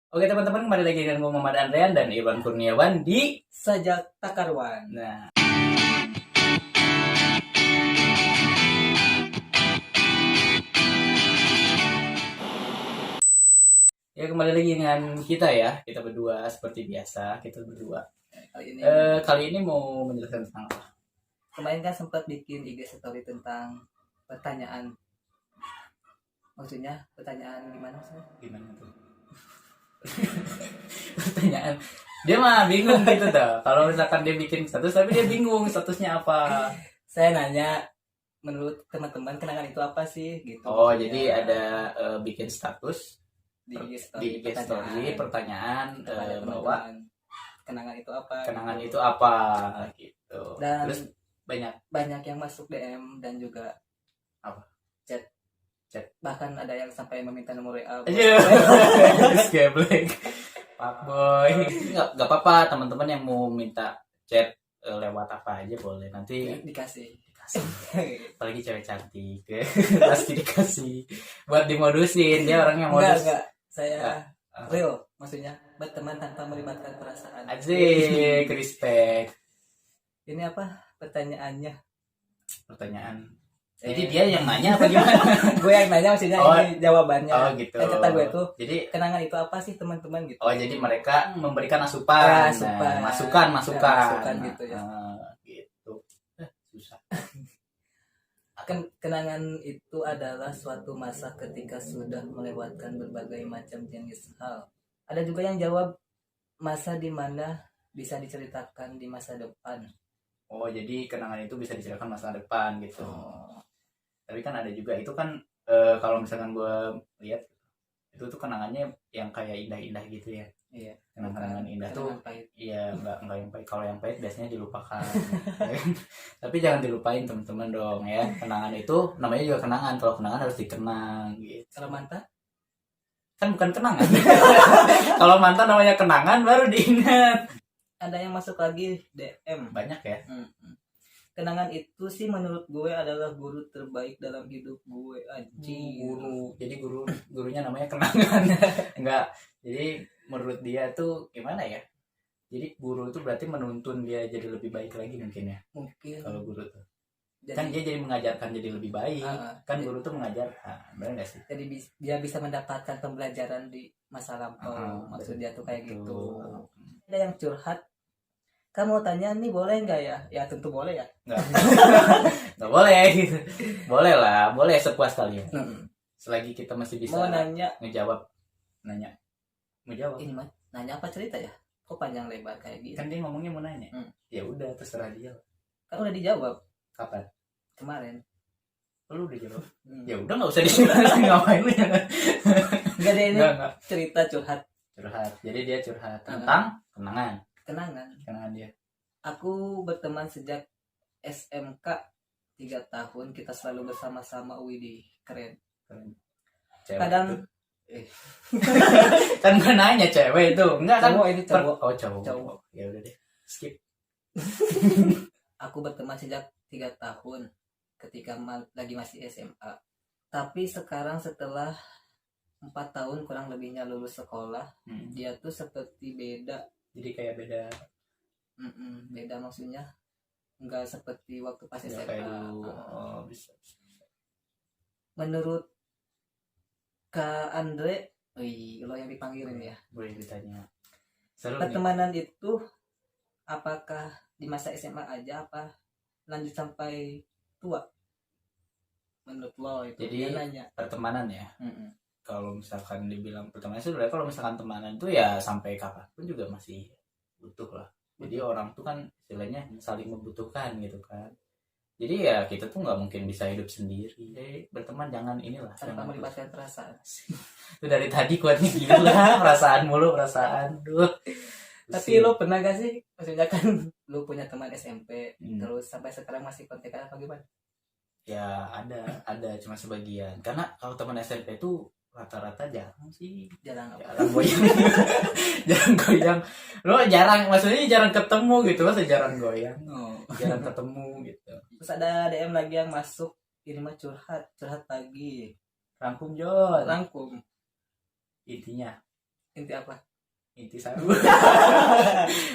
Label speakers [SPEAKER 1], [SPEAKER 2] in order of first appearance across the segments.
[SPEAKER 1] Oke teman-teman, kembali lagi dengan gue Muhammad Andrean dan Irwan Kurniawan di
[SPEAKER 2] Sajak Takarwan.
[SPEAKER 1] Nah, ya kembali lagi dengan kita ya, kita berdua seperti biasa, kita berdua. Kali ini mau menjelaskan tentang apa?
[SPEAKER 2] Kemarin kan sempat bikin IG story tentang pertanyaan. Maksudnya pertanyaan gimana maksudnya?
[SPEAKER 1] Gimana tuh? Pertanyaan. Dia mah bingung gitu tuh. Kalau misalkan dia bikin status tapi dia bingung statusnya apa.
[SPEAKER 2] Saya nanya, menurut teman-teman kenangan itu apa sih gitu.
[SPEAKER 1] Oh,
[SPEAKER 2] maksudnya.
[SPEAKER 1] jadi ada bikin status
[SPEAKER 2] di IG story,
[SPEAKER 1] di IG story pertanyaan
[SPEAKER 2] kepada
[SPEAKER 1] bahwa
[SPEAKER 2] teman-teman, kenangan itu apa?
[SPEAKER 1] kenangan
[SPEAKER 2] gitu.
[SPEAKER 1] itu apa gitu.
[SPEAKER 2] Dan
[SPEAKER 1] Terus banyak
[SPEAKER 2] yang masuk DM dan juga
[SPEAKER 1] apa?
[SPEAKER 2] Chat. Bahkan ada yang sampai meminta nomor WA.
[SPEAKER 1] Geblek. Pak boy. Nggak apa-apa, teman-teman yang mau minta chat lewat apa aja boleh. Nanti
[SPEAKER 2] dikasih.
[SPEAKER 1] apalagi cewek cantik pasti dikasih buat dimodusin. Dia orangnya modus.
[SPEAKER 2] Enggak. Saya real, maksudnya berteman tanpa melibatkan perasaan.
[SPEAKER 1] Asik, respect.
[SPEAKER 2] Ini apa pertanyaannya?
[SPEAKER 1] Pertanyaan. Jadi dia yang nanya apa gimana?
[SPEAKER 2] Gue yang nanya, maksudnya ini jawabannya.
[SPEAKER 1] Oh gitu.
[SPEAKER 2] Kata gue tuh,
[SPEAKER 1] jadi
[SPEAKER 2] kenangan itu apa sih teman-teman gitu.
[SPEAKER 1] Oh, jadi mereka memberikan asupan. Masukan
[SPEAKER 2] gitu ya.
[SPEAKER 1] Gitu. Susah.
[SPEAKER 2] Kenangan itu adalah suatu masa ketika sudah melewatkan berbagai macam jenis hal. Ada juga yang jawab masa di mana bisa diceritakan di masa depan.
[SPEAKER 1] Oh, jadi kenangan itu bisa diceritakan masa depan gitu. Tapi kan ada juga itu kan kalau misalkan gue lihat itu tuh kenangannya yang kayak indah-indah gitu ya.
[SPEAKER 2] Iya.
[SPEAKER 1] Kenangan indah tuh
[SPEAKER 2] pahit.
[SPEAKER 1] Iya, nggak yang pahit. Kalau yang pahit biasanya dilupakan. Tapi jangan dilupain teman-teman dong ya. Kenangan itu namanya juga kenangan. Kalau kenangan harus dikenang gitu.
[SPEAKER 2] Kalau mantan?
[SPEAKER 1] Kan bukan kenangan. Kalau mantan namanya kenangan baru diingat.
[SPEAKER 2] Ada yang masuk lagi DM.
[SPEAKER 1] Banyak ya.
[SPEAKER 2] Kenangan itu sih menurut gue adalah guru terbaik dalam hidup gue. Anjing.
[SPEAKER 1] Guru. Jadi gurunya namanya kenangan. Enggak. Jadi menurut dia tuh gimana ya? Jadi guru itu berarti menuntun dia jadi lebih baik lagi mungkin ya.
[SPEAKER 2] Mungkin.
[SPEAKER 1] Kalau guru tuh. Kan dia jadi mengajarkan jadi lebih baik. Kan guru tuh mengajarkan. Benar nggak sih?
[SPEAKER 2] Jadi dia bisa mendapatkan pembelajaran di masa lampau. Maksud dia tuh kayak gitu. Ada yang curhat. Kamu tanya nih boleh nggak ya? Ya tentu boleh ya.
[SPEAKER 1] Nggak boleh gitu. Boleh lah, boleh sepuas kalian. Selagi kita masih bisa
[SPEAKER 2] mau nanya,
[SPEAKER 1] ngejawab, nanya, mau jawab.
[SPEAKER 2] Ini mah nanya apa cerita ya? Kok panjang lebar kayak gitu?
[SPEAKER 1] Kan dia ngomongnya mau nanya. Ya udah terserah dia.
[SPEAKER 2] Kan udah dijawab.
[SPEAKER 1] Kapan?
[SPEAKER 2] Kemarin.
[SPEAKER 1] Lu udah jawab. Ya udah nggak usah dijawab. Ngapain lu ya?
[SPEAKER 2] Nggak ada ini. Cerita curhat.
[SPEAKER 1] Jadi dia curhat tentang kenangan.
[SPEAKER 2] Kenangan
[SPEAKER 1] dia.
[SPEAKER 2] Aku berteman sejak SMK 3 tahun. Kita selalu bersama-sama. Widih, keren.
[SPEAKER 1] Cewek
[SPEAKER 2] kadang
[SPEAKER 1] kan gue nanya cewek itu. Enggak kan?
[SPEAKER 2] Cowok ini cowok.
[SPEAKER 1] Oh cowok. Ya udah deh. Skip.
[SPEAKER 2] Aku berteman sejak 3 tahun ketika lagi masih SMA. Tapi sekarang setelah 4 tahun kurang lebihnya lulus sekolah, dia tuh seperti beda.
[SPEAKER 1] Jadi kayak beda.
[SPEAKER 2] Beda maksudnya nggak seperti waktu pas SMA.
[SPEAKER 1] Oh, bisa.
[SPEAKER 2] Menurut Kak Andre, lo yang dipanggilin ya.
[SPEAKER 1] Boleh ditanya. Seru
[SPEAKER 2] pertemanan nih. Itu apakah di masa SMA aja apa lanjut sampai tua? Menurut lo itu.
[SPEAKER 1] Jadi
[SPEAKER 2] dia nanya.
[SPEAKER 1] Pertemanan ya. Kalau misalkan dibilang pertemanan sebenarnya kalau misalkan temanan itu ya sampai kapanpun juga masih butuh lah. Jadi orang tuh kan istilahnya saling membutuhkan gitu kan. Jadi ya kita tuh nggak mungkin bisa hidup sendiri. Berteman jangan inilah.
[SPEAKER 2] Tanpa melibatkan perasaan.
[SPEAKER 1] Itu dari tadi kuatnya gila. Perasaan mulu perasaan. Duh.
[SPEAKER 2] Tapi lo pernah gak sih? Maksudnya kan lo punya teman SMP. Terus sampai sekarang masih kontekan apa gimana?
[SPEAKER 1] Ya ada cuma sebagian. Karena kalau teman SMP itu rata-rata jarang sih.
[SPEAKER 2] Jarang
[SPEAKER 1] goyang. Jarang goyang. Lo jarang, maksudnya jarang ketemu gitu. Masa jarang goyang. Jarang ketemu gitu.
[SPEAKER 2] Terus ada DM lagi yang masuk. Ini mah curhat pagi.
[SPEAKER 1] Rangkum Jon.
[SPEAKER 2] Rangkum.
[SPEAKER 1] Intinya
[SPEAKER 2] Inti apa?
[SPEAKER 1] Inti saru.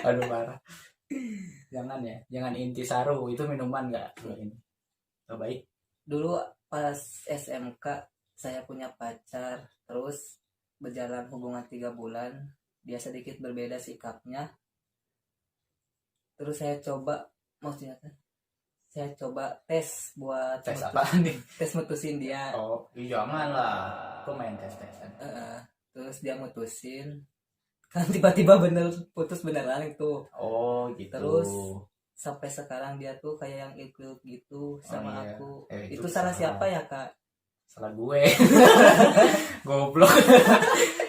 [SPEAKER 1] Aduh parah. Jangan ya, jangan inti saru, itu minuman nggak ini. Nggak baik.
[SPEAKER 2] Dulu pas SMK saya punya pacar, terus berjalan hubungan 3 bulan, dia sedikit berbeda sikapnya. Terus saya coba, maksudnya saya coba tes buat
[SPEAKER 1] Tes apa nih?
[SPEAKER 2] tes mutusin dia.
[SPEAKER 1] Oh, jangan lah. Kok main tes-tesan?
[SPEAKER 2] Terus dia mutusin, kan tiba-tiba bener putus beneran itu.
[SPEAKER 1] Oh gitu.
[SPEAKER 2] Terus sampai sekarang dia tuh kayak yang ikut gitu sama
[SPEAKER 1] iya.
[SPEAKER 2] aku.
[SPEAKER 1] Itu
[SPEAKER 2] Itu salah siapa ya, Kak?
[SPEAKER 1] Salah gue. Goblok.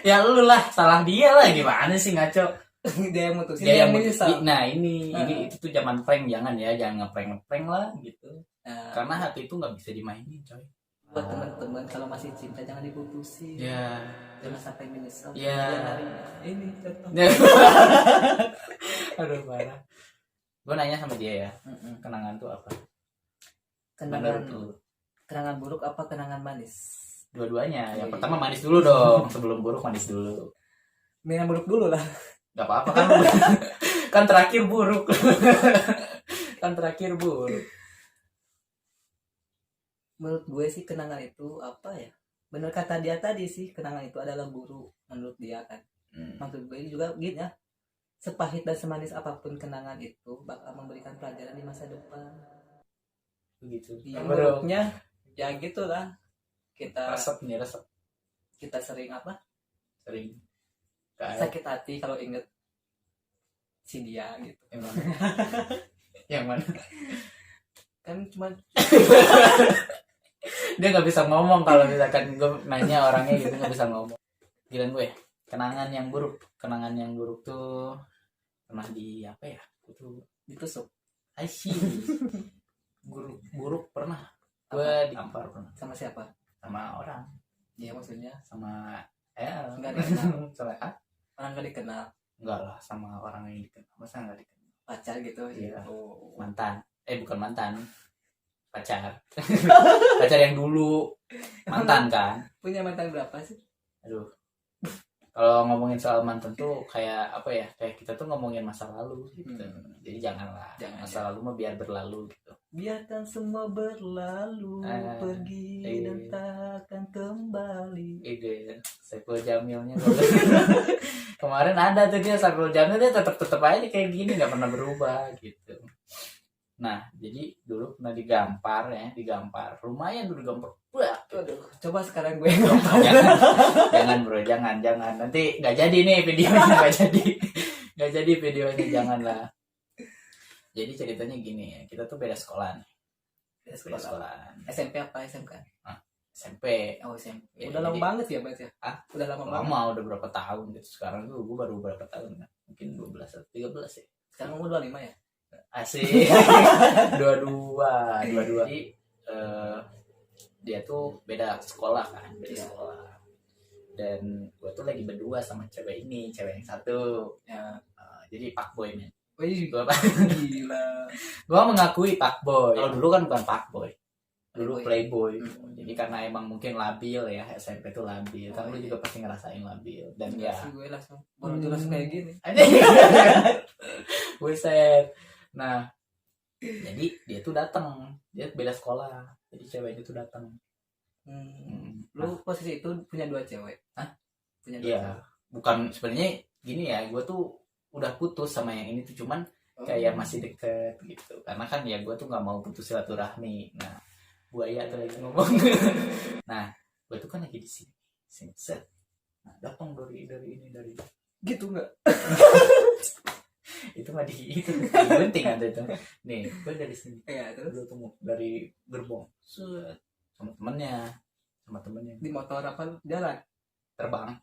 [SPEAKER 1] Ya lu lah, salah dia lah, gimana sih ngaco.
[SPEAKER 2] Dia yang mutusin,
[SPEAKER 1] Dia
[SPEAKER 2] dia
[SPEAKER 1] yang
[SPEAKER 2] menyesal.
[SPEAKER 1] Nah ini itu tuh zaman prank, jangan ya, jangan ngeprank lah gitu. Karena hati itu nggak bisa dimainin, coy.
[SPEAKER 2] Buat teman-teman, kalau masih cinta jangan diputusin.
[SPEAKER 1] Ya.
[SPEAKER 2] Jangan sampai menyesal.
[SPEAKER 1] Ya.
[SPEAKER 2] Ini contoh.
[SPEAKER 1] Aduh parah. Gue nanya sama dia ya, kenangan tuh apa?
[SPEAKER 2] Kenangan buruk apa kenangan manis?
[SPEAKER 1] Dua-duanya. Yang pertama manis dulu dong, sebelum buruk manis dulu.
[SPEAKER 2] Yang buruk dulu lah.
[SPEAKER 1] Gak apa-apa kan. Kan terakhir buruk. Kan terakhir buruk.
[SPEAKER 2] Menurut gue sih kenangan itu apa ya? Bener kata dia tadi sih, kenangan itu adalah guru menurut dia kan. Maksud gue juga gitu ya. Sepahit dan semanis apapun kenangan itu bakal memberikan pelajaran di masa depan.
[SPEAKER 1] Begitu.
[SPEAKER 2] Yang buruknya ya gitulah.
[SPEAKER 1] Resep.
[SPEAKER 2] Kita sering apa?
[SPEAKER 1] Sering
[SPEAKER 2] Sakit hati kalau inget si dia gitu.
[SPEAKER 1] Yang mana?
[SPEAKER 2] Kan cuma
[SPEAKER 1] Dia nggak bisa ngomong kalau misalkan gue nanya orangnya gitu, nggak bisa ngomong. Giliran gue kenangan yang buruk tuh pernah di apa ya, itu
[SPEAKER 2] ditusuk.
[SPEAKER 1] Aisyah. buruk pernah gue ditampar pernah.
[SPEAKER 2] Sama siapa?
[SPEAKER 1] Sama orang.
[SPEAKER 2] Iya, maksudnya
[SPEAKER 1] Sama
[SPEAKER 2] nggak dikenal.
[SPEAKER 1] sama
[SPEAKER 2] Orang nggak dikenal.
[SPEAKER 1] enggak lah, sama orang yang dikenal. Masa nggak dikenal?
[SPEAKER 2] Pacar gitu.
[SPEAKER 1] Iya.
[SPEAKER 2] Oh.
[SPEAKER 1] Mantan. Bukan mantan, pacar. Pacar yang dulu. Mantan kan.
[SPEAKER 2] Punya mantan berapa sih?
[SPEAKER 1] Aduh, kalau ngomongin soal mantan tuh kayak apa ya, kayak kita tuh ngomongin masa lalu gitu. Jadi janganlah, masa lalu mah biar berlalu gitu.
[SPEAKER 2] Biarkan semua berlalu, pergi dan takkan kembali.
[SPEAKER 1] Ide Saiful Jamilnya. Kemarin ada tuh dia Saiful Jamil, dia tetap aja kayak gini, nggak pernah berubah gitu. Nah, jadi dulu pernah digampar. Lumayan dulu digampar. Wah,
[SPEAKER 2] aduh, coba sekarang gue gampar.
[SPEAKER 1] Jangan bro, jangan. Nanti nggak jadi nih videonya, nggak jadi videonya, janganlah. Jadi ceritanya gini ya, kita tuh beda sekolah nih. Beda sekolah.
[SPEAKER 2] SMP apa SMK?
[SPEAKER 1] SMP.
[SPEAKER 2] Oh SMP. Udah lama banget ya berarti ya?
[SPEAKER 1] Udah lama, udah berapa tahun gitu. Sekarang tuh gue baru berapa tahun kan? Mungkin 12 atau 13 ya.
[SPEAKER 2] Sekarang gue 25 ya?
[SPEAKER 1] Asik. 22. Jadi dia tuh beda sekolah kan, sekolah. Dan gue tuh lagi berdua sama cewek yang satu. Ya. Jadi fuckboy men.
[SPEAKER 2] Wih,
[SPEAKER 1] gila. Gue mengakui fuckboy. Kalau dulu kan bukan fuckboy. Dulu playboy. Jadi karena emang mungkin labil ya, SMP tuh labil. Kan lu juga pasti ngerasain labil. Dan ya
[SPEAKER 2] gue langsung baru langsung kayak gini.
[SPEAKER 1] Buset. Nah, jadi dia tuh datang, dia beda sekolah, jadi ceweknya tuh datang.
[SPEAKER 2] Lu posisi itu punya 2 cewek?
[SPEAKER 1] Hah?
[SPEAKER 2] Punya 2
[SPEAKER 1] cewek? Bukan, sebenarnya gini ya, gue tuh udah putus sama yang ini tuh, cuman kayak masih deket gitu. Karena kan ya gue tuh nggak mau putus silaturahmi. Nah, buaya tuh lagi ngomong. Nah, gue tuh kan lagi di sini set. Nah, datang dari gitu nggak? Itu mah itu penting ada itu. Nih, gue dari sini.
[SPEAKER 2] Iya, terus
[SPEAKER 1] gue tunggu dari gerbong. Sama temennya.
[SPEAKER 2] Di motor apa jalan?
[SPEAKER 1] Terbang.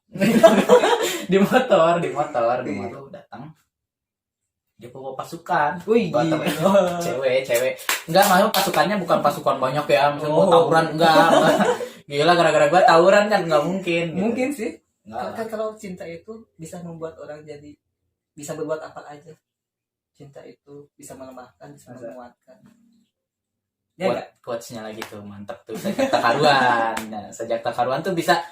[SPEAKER 1] di motor datang. Dia bawa pasukan.
[SPEAKER 2] Wih,
[SPEAKER 1] cewek. Enggak, maksudnya pasukannya bukan pasukan banyak ya, misalnya gua tawuran enggak. Gila, gara-gara gua tawuran kan enggak mungkin. Gitu.
[SPEAKER 2] Mungkin sih. Kan kalau cinta itu bisa membuat orang jadi bisa berbuat apa aja. Cinta itu bisa melemahkan, bisa menguatkan.
[SPEAKER 1] Ya, quotes-nya lagi tuh mantap tuh, sejak tak karuan. Nah, sejak tak karuan tuh bisa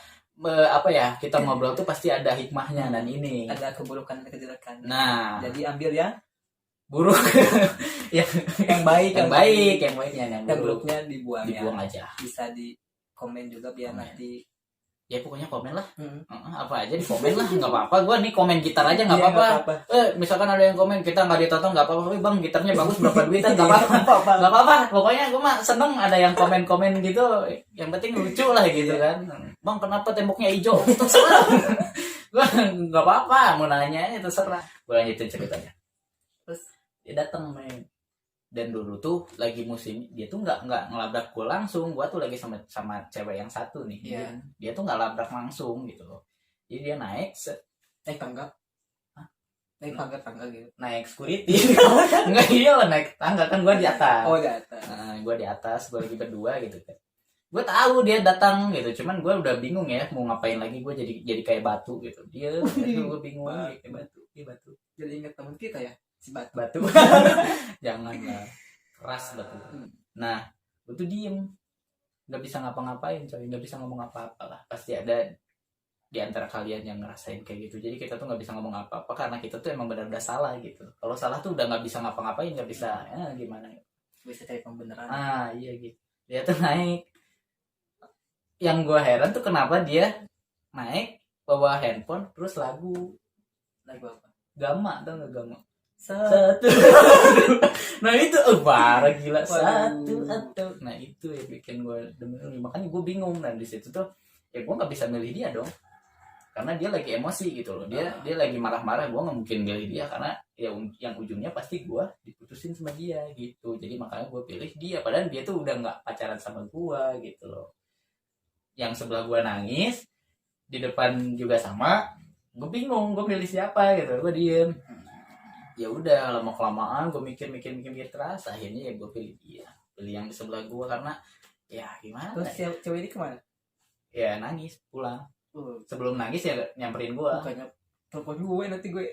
[SPEAKER 1] apa ya, kita ngobrol tuh pasti ada hikmahnya dan ini
[SPEAKER 2] ada keburukan dan kejelekan.
[SPEAKER 1] nah
[SPEAKER 2] Jadi ambil yang
[SPEAKER 1] buruk yang
[SPEAKER 2] baik,
[SPEAKER 1] yang baik yang
[SPEAKER 2] yang
[SPEAKER 1] buruk
[SPEAKER 2] buruknya dibuang
[SPEAKER 1] aja.
[SPEAKER 2] Bisa di komen juga biar
[SPEAKER 1] Komen.
[SPEAKER 2] nanti
[SPEAKER 1] Ya pokoknya komen lah.
[SPEAKER 2] Hmm.
[SPEAKER 1] Apa aja di komen lah, nggak apa-apa. Gue nih komen gitar aja nggak
[SPEAKER 2] Iya,
[SPEAKER 1] apa-apa. Misalkan ada yang komen kita nggak ditonton nggak apa-apa. Bang gitarnya bagus berapa duitan nggak apa-apa.
[SPEAKER 2] apa-apa.
[SPEAKER 1] Nggak apa-apa. Pokoknya gue mah seneng ada yang komen-komen gitu. Yang penting lucu lah gitu kan. Bang kenapa temboknya hijau? Terserah. Gue nggak apa-apa. Mau nanya itu terserah. Gue lanjutin ceritanya.
[SPEAKER 2] Terus
[SPEAKER 1] Dia datang main. Dan dulu tuh lagi musim dia tuh nggak ngelabrak gue langsung. Gue tuh lagi sama cewek yang satu nih.
[SPEAKER 2] Iya.
[SPEAKER 1] Dia tuh nggak labrak langsung gitu loh. Jadi dia naik
[SPEAKER 2] naik tangga. Naik tangga gitu.
[SPEAKER 1] naik security. Enggak, iya lah naik tangga kan gue di atas.
[SPEAKER 2] Oh, di atas.
[SPEAKER 1] Gue di atas, gue lagi berdua gitu kan. Gue tahu dia datang gitu, cuman gue udah bingung ya mau ngapain lagi. Gue jadi kayak batu gitu. Dia gue bingung kayak batu. Dia batu.
[SPEAKER 2] Jadi ingat teman kita ya, si batu.
[SPEAKER 1] Batu. Jangan lah, keras batu. Nah gue tuh diem, nggak bisa ngapa-ngapain coy, nggak bisa ngomong apa-apa lah. Pasti ada di antara kalian yang ngerasain kayak gitu. Jadi kita tuh nggak bisa ngomong apa-apa karena kita tuh emang benar-benar salah gitu. Kalau salah tuh udah nggak bisa ngapa-ngapain, nggak bisa gimana ya.
[SPEAKER 2] Bisa cari pembenaran.
[SPEAKER 1] Iya gitu. Dia tuh naik. Yang gue heran tuh kenapa dia naik bawa handphone terus lagu
[SPEAKER 2] apa?
[SPEAKER 1] Gama, tau nggak Gama?
[SPEAKER 2] Satu.
[SPEAKER 1] Nah itu parah gila.
[SPEAKER 2] Waduh.
[SPEAKER 1] Satu. Nah itu yang bikin gue demen. Makanya gue bingung. Nah di situ tuh ya gue nggak bisa milih dia dong, karena dia lagi emosi gitu loh. Dia lagi marah-marah. Gue nggak mungkin milih dia karena ya yang ujungnya pasti gue diputusin sama dia gitu. Jadi makanya gue pilih dia. Padahal dia tuh udah nggak pacaran sama gue gitu loh. Yang sebelah gue nangis, di depan juga sama. Gue bingung. Gue milih siapa gitu. Gue diem. Ya udah lama kelamaan gue mikir keras, akhirnya ya gue pilih dia, pilih yang di sebelah gue karena ya gimana.
[SPEAKER 2] Terus cewek ini kemana?
[SPEAKER 1] Ya nangis pulang. Sebelum nangis ya nyamperin gue.
[SPEAKER 2] Bukannya telepon gue nanti gue.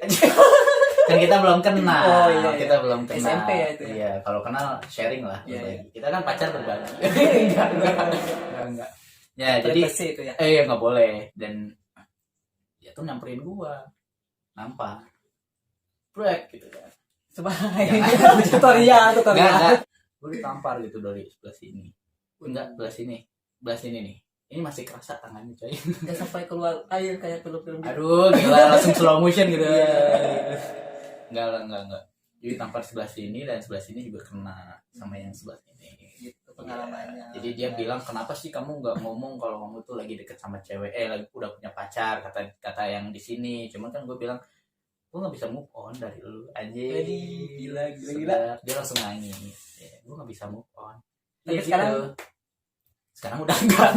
[SPEAKER 1] Kan kita belum kenal.
[SPEAKER 2] Oh, iya.
[SPEAKER 1] Kita belum kenal.
[SPEAKER 2] SMP ya itu ya.
[SPEAKER 1] Iya, kalau kenal sharing lah.
[SPEAKER 2] Iya.
[SPEAKER 1] Kita kan pacar berbagi. Enggak. Ya
[SPEAKER 2] Jadi
[SPEAKER 1] jadi
[SPEAKER 2] itu ya.
[SPEAKER 1] ya nggak boleh. Dan dia tuh nyamperin gue, nampak brek gitu kan.
[SPEAKER 2] Tutorial.
[SPEAKER 1] Enggak. Gue ditampar gitu dari sebelah sini. Enggak, sebelah sini nih. Ini masih kerasa tangannya coy.
[SPEAKER 2] Udah sampai keluar air kayak film-film gitu.
[SPEAKER 1] Aduh, gila langsung slow motion gitu. Enggak. Jadi tampar sebelah sini dan sebelah sini juga kena sama yang sebelah sini.
[SPEAKER 2] Gitu pengalamannya.
[SPEAKER 1] Jadi dia bilang kenapa sih kamu nggak ngomong kalau kamu tuh lagi deket sama cewek, lagi udah punya pacar, kata yang di sini. Cuman kan gue bilang gue nggak bisa move on dari lu anjir.
[SPEAKER 2] Gila.
[SPEAKER 1] Dia langsung nangis. Ya, gue nggak bisa move on.
[SPEAKER 2] Tapi
[SPEAKER 1] Ya, sekarang udah enggak.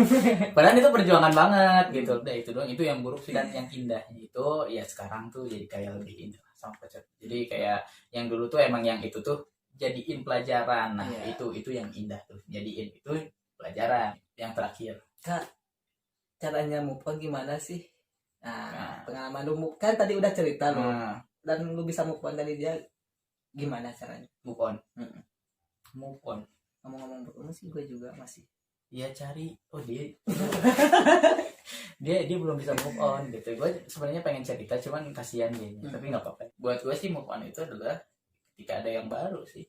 [SPEAKER 1] Padahal itu perjuangan banget gitu. Udah itu doang. Itu yang buruk sih. Dan yang indahnya itu ya sekarang tuh jadi kayak lebih indah sama pacar. Jadi kayak yang dulu tuh emang yang itu tuh jadiin pelajaran. Nah itu yang indah tuh. Jadiin itu pelajaran. Yang terakhir,
[SPEAKER 2] Kak, caranya move on gimana sih? Nah, pengalaman lu kan tadi udah cerita lu. Dan lu bisa move on dari dia gimana caranya?
[SPEAKER 1] Move on. Move on.
[SPEAKER 2] Ngomong-ngomong move on sih gue juga masih.
[SPEAKER 1] Ya cari. Oh dia dia belum bisa move on gitu. Gue sebenarnya pengen cerita cuman kasihan dia. Tapi nggak apa-apa. Buat gue sih move on itu adalah ketika ada yang baru sih.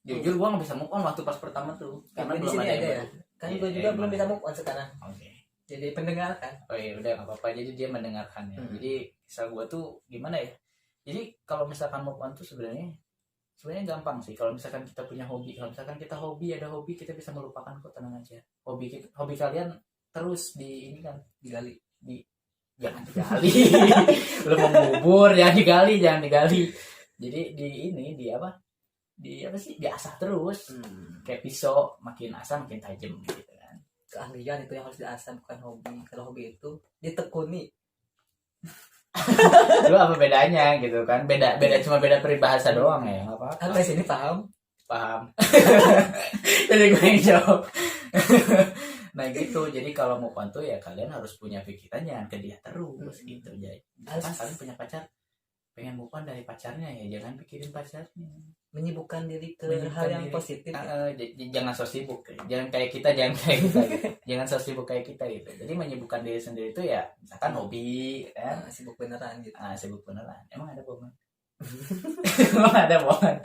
[SPEAKER 1] Jujur gue nggak bisa move on waktu pas pertama tuh karena
[SPEAKER 2] di
[SPEAKER 1] belum
[SPEAKER 2] sini
[SPEAKER 1] ada
[SPEAKER 2] aja
[SPEAKER 1] yang
[SPEAKER 2] ya.
[SPEAKER 1] baru.
[SPEAKER 2] Kan gue juga belum bisa move on sekarang.
[SPEAKER 1] Oke.
[SPEAKER 2] Jadi pendengar kan.
[SPEAKER 1] Oh iya udah nggak apa-apa. Jadi dia mendengarkannya. Jadi kisah gue tuh gimana ya? Jadi kalau misalkan move on tuh sebenarnya gampang sih. Kalau misalkan kita punya hobi, kalau misalkan kita ada hobi kita bisa melupakan kok, tenang aja. Hobi kalian terus ini kan
[SPEAKER 2] digali.
[SPEAKER 1] Jangan digali. Lu mau ngubur jangan digali. Jadi di apa sih? Diasah terus. Kayak pisau, makin asah makin tajam gitu kan.
[SPEAKER 2] Keahlian itu yang harus diasah, bukan hobi. Kalau hobi itu ditekuni.
[SPEAKER 1] Lu apa bedanya gitu kan? Beda cuma beda peribahasa doang ya, nggak apa-apa.
[SPEAKER 2] Sampai sini paham.
[SPEAKER 1] Jadi gue yang jawab. Nah gitu. Jadi kalau mau tuh ya kalian harus punya pikiran jangan ke dia terus gitu. Jadi kan kalian punya pacar, pengen move on dari pacarnya ya jangan pikirin pacarnya.
[SPEAKER 2] Menyibukkan diri ke
[SPEAKER 1] Menyibukkan
[SPEAKER 2] hal yang
[SPEAKER 1] diri.
[SPEAKER 2] positif ya.
[SPEAKER 1] Jangan so sibuk, jangan kayak kita gitu. Jangan so sibuk kayak kita gitu. Jadi menyibukkan diri sendiri itu ya misalkan hobi kan.
[SPEAKER 2] Sibuk beneran gitu.
[SPEAKER 1] Sibuk beneran emang ada bohongan. Emang ada bohongan.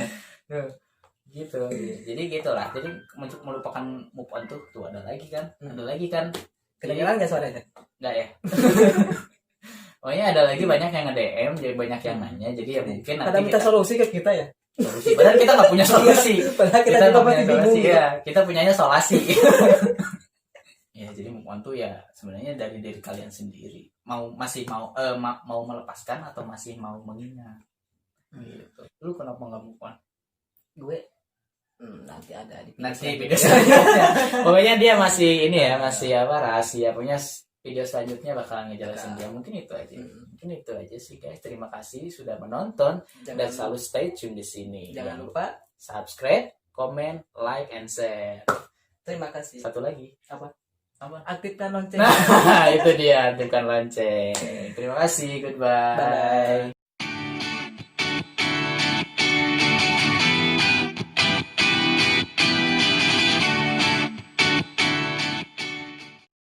[SPEAKER 1] Gitu. Jadi gitulah, jadi untuk melupakan move on tuh ada lagi kan.
[SPEAKER 2] Kedengeran nggak suaranya?
[SPEAKER 1] Enggak ya. Pokoknya ada lagi banyak yang nge-DM, jadi banyak yang nanya, jadi ya mungkin
[SPEAKER 2] Ada minta solusi ke kita ya.
[SPEAKER 1] solusi. Padahal kita nggak punya solusi.
[SPEAKER 2] Padahal kita juga
[SPEAKER 1] nggak
[SPEAKER 2] masih
[SPEAKER 1] punya
[SPEAKER 2] bingung.
[SPEAKER 1] solusi
[SPEAKER 2] Gitu.
[SPEAKER 1] ya. Kita punyanya solasi. Ya jadi move on tuh ya sebenarnya dari kalian sendiri. Masih mau melepaskan atau masih mau mengingat. Gitu. Lu kenapa nggak move on?
[SPEAKER 2] Gue nanti ada di
[SPEAKER 1] Video selanjutnya. Pokoknya dia masih ini ya, masih rahasia. Punya video selanjutnya bakalan ngejelasin dia. Mungkin itu aja sih guys. Terima kasih sudah menonton dan selalu stay tune di sini.
[SPEAKER 2] Jangan lupa
[SPEAKER 1] subscribe, comment, like, and share.
[SPEAKER 2] Terima kasih.
[SPEAKER 1] Satu lagi.
[SPEAKER 2] Apa?
[SPEAKER 1] Aktifkan
[SPEAKER 2] lonceng.
[SPEAKER 1] Itu dia, aktifkan lonceng. Terima kasih. Goodbye.
[SPEAKER 2] Bye.